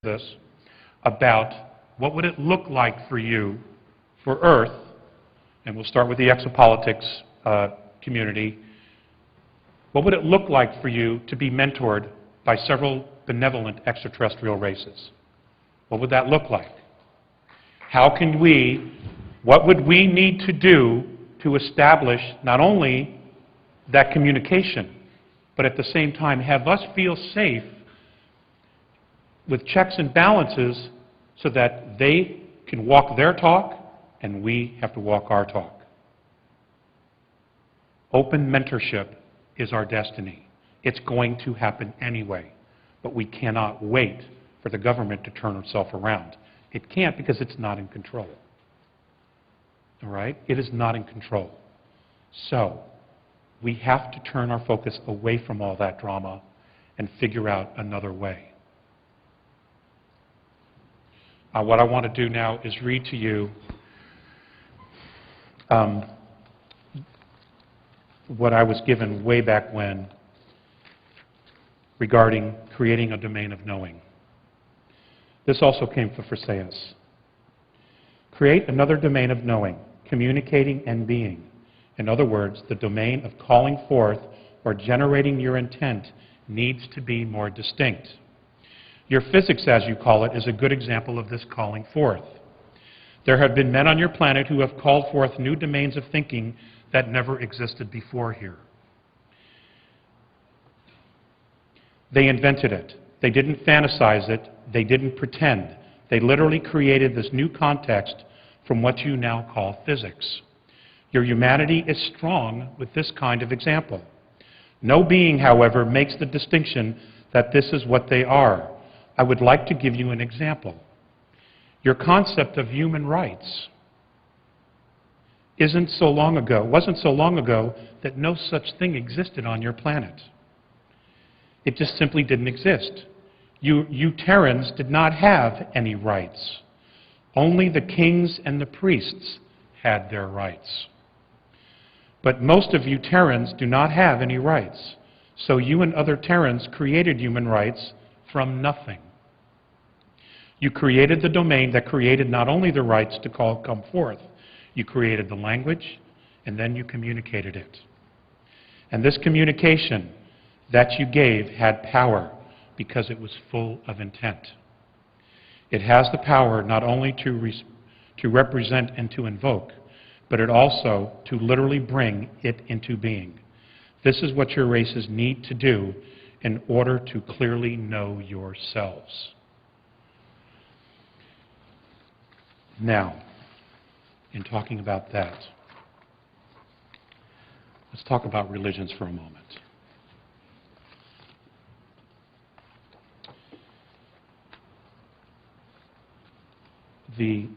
this about what would it look like for you, for Earth, and we'll start with the exopolitics community, what would it look like for you to be mentored by several benevolent extraterrestrial races? What would that look like? What would we need to do to establish not only that communication, but at the same time have us feel safe with checks and balances so that they can walk their talk and we have to walk our talk? Open mentorship is our destiny. It's going to happen anyway, but we cannot wait for the government to turn itself around. It can't because it's not in control. All right? It is not in control. So, we have to turn our focus away from all that drama and figure out another way. What I want to do now is read to you what I was given way back when regarding creating a domain of knowing. This also came from Forsyth. Create another domain of knowing, communicating and being. In other words, the domain of calling forth or generating your intent needs to be more distinct. Your physics, as you call it, is a good example of this calling forth. There have been men on your planet who have called forth new domains of thinking that never existed before here. They invented it. They didn't fantasize it. They didn't pretend. They literally created this new context from what you now call physics. Your humanity is strong with this kind of example. No being, however, makes the distinction that this is what they are. I would like to give you an example. Your concept of human rights wasn't so long ago that no such thing existed on your planet. It just simply didn't exist. You Terrans did not have any rights. Only the kings and the priests had their rights. But most of you Terrans do not have any rights. So you and other Terrans created human rights from nothing. You created the domain that created not only the rights to come forth, you created the language, and then you communicated it. And this communication that you gave had power because it was full of intent. It has the power not only to represent and to invoke, but it also to literally bring it into being. This is what your races need to do in order to clearly know yourselves. Now, in talking about that, let's talk about religions for a moment. The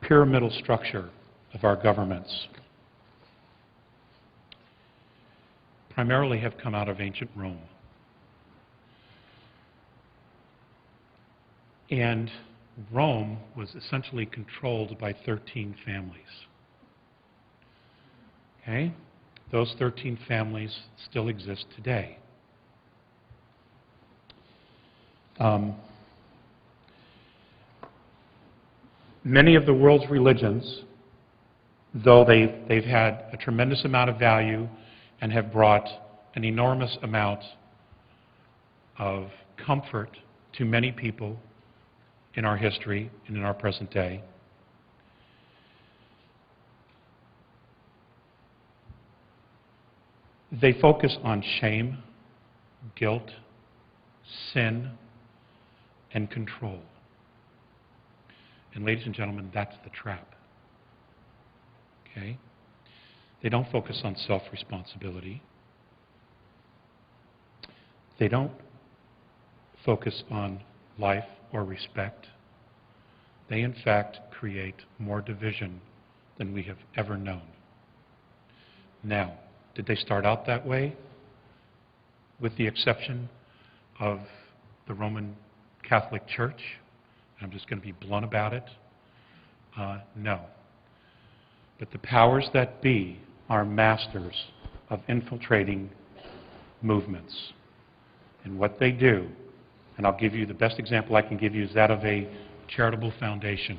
pyramidal structure of our governments primarily have come out of ancient Rome. And Rome was essentially controlled by 13 families. Okay? Those 13 families still exist today. Many of the world's religions, though they've had a tremendous amount of value and have brought an enormous amount of comfort to many people in our history and in our present day, they focus on shame, guilt, sin, and control. And ladies and gentlemen, that's the trap. Okay? They don't focus on self-responsibility. They don't focus on life or respect. They, in fact, create more division than we have ever known. Now, did they start out that way? With the exception of the Roman Catholic Church? I'm just going to be blunt about it. No. But the powers that be are masters of infiltrating movements. And what they do And I'll give you the best example I can give you is that of a charitable foundation.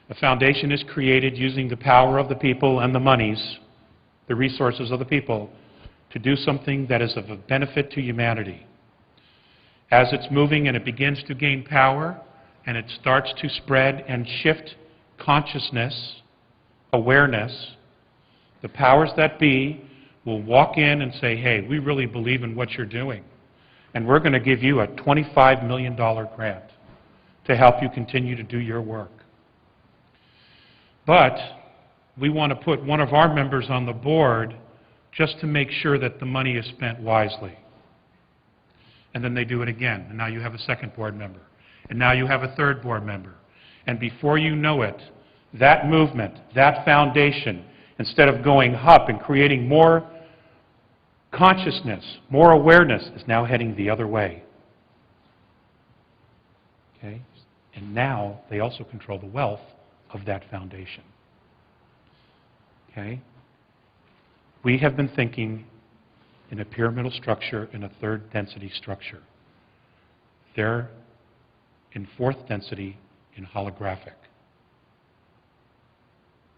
A foundation is created using the power of the people and the monies, the resources of the people, to do something that is of a benefit to humanity. As it's moving and it begins to gain power, and it starts to spread and shift consciousness, awareness, the powers that be will walk in and say, hey, we really believe in what you're doing, and we're going to give you a $25 million grant to help you continue to do your work. But we want to put one of our members on the board just to make sure that the money is spent wisely. And then they do it again, and now you have a second board member. And now you have a third board member. And before you know it, that movement, that foundation, instead of going up and creating more consciousness, more awareness, is now heading the other way. Okay? And now they also control the wealth of that foundation. Okay? We have been thinking in a pyramidal structure, in a third density structure. They're in fourth density, in holographic.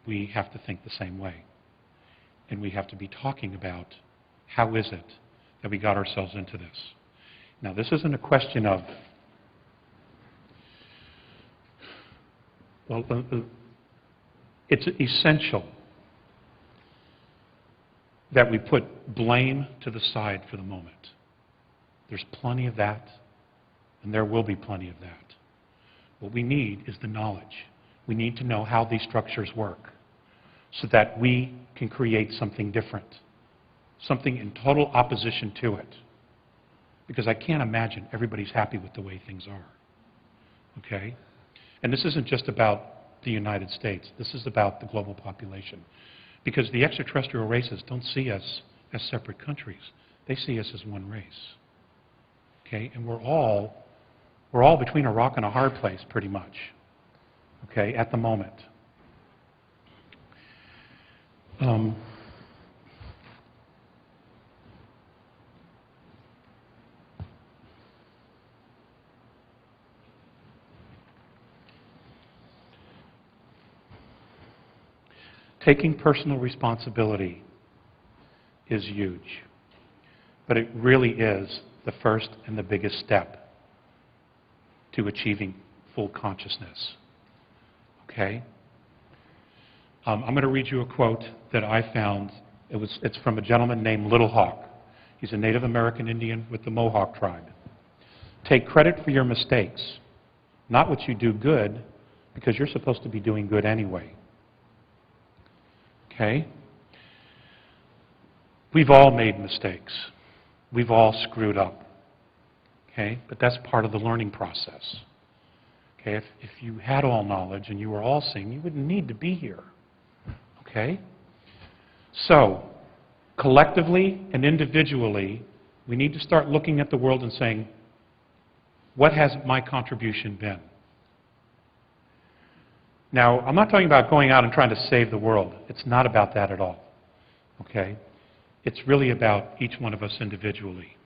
We have to think the same way. And we have to be talking about how is it that we got ourselves into this. Now, this isn't a question of, well, it's essential that we put blame to the side for the moment. There's plenty of that, and there will be plenty of that. What we need is the knowledge. We need to know how these structures work so that we can create something different, something in total opposition to it. Because I can't imagine everybody's happy with the way things are. Okay? And this isn't just about the United States. This is about the global population. Because the extraterrestrial races don't see us as separate countries. They see us as one race. Okay? And we're all between a rock and a hard place, pretty much. Okay? At the moment. Taking personal responsibility is huge, but it really is the first and the biggest step to achieving full consciousness. Okay? I'm going to read you a quote that I found. It's from a gentleman named Little Hawk. He's a Native American Indian with the Mohawk tribe. Take credit for your mistakes, not what you do good, because you're supposed to be doing good anyway. Okay? We've all made mistakes. We've all screwed up. Okay? But that's part of the learning process. Okay? If you had all knowledge and you were all seeing, you wouldn't need to be here. Okay? So, collectively and individually, we need to start looking at the world and saying, what has my contribution been? Now, I'm not talking about going out and trying to save the world. It's not about that at all. Okay? It's really about each one of us individually.